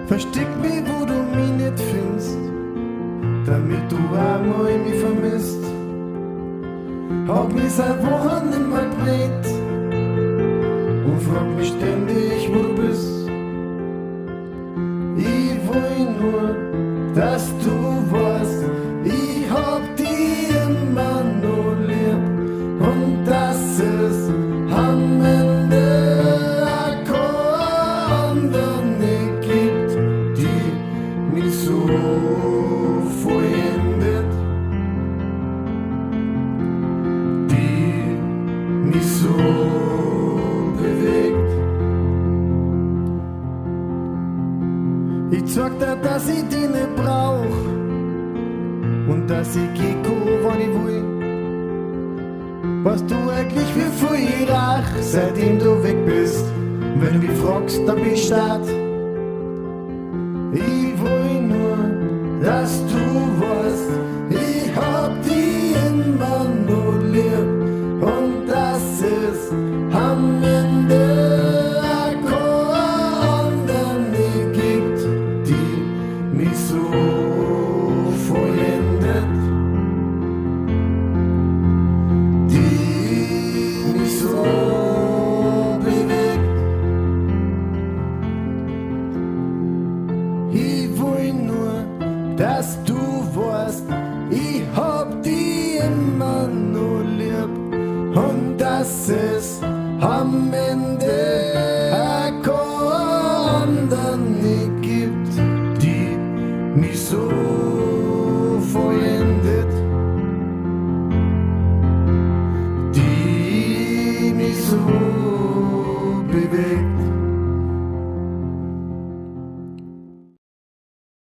Versteck mich, wo du mich nicht findest, damit du einmal mich vermisst. Hab mich seit Wochen nimmer gedreht und frag mich ständig, wo du bist. Ich will nur, dass du weißt, ich hab dich immer nur lieb und dass es am Ende keinen anderen nicht gibt, die mich so vollendet, die mich so bewegt. Ich sag dir, dass ich dich nicht brauch und dass ich geh kann, wann ich will. Weißt du eigentlich, wie viel ich rach, seitdem du weg bist? Wenn du mich fragst, dann bin ich stark. Ich will nur, dass du weißt, ich hab dich immer nur lieb und dass es am Ende keinen anderen nicht gibt, die mich so vollendet, die mich so bewegt. Ich will nur, dass du weißt, ich hab dich immer nur lieb und dass es am Ende keinen anderen nicht gibt.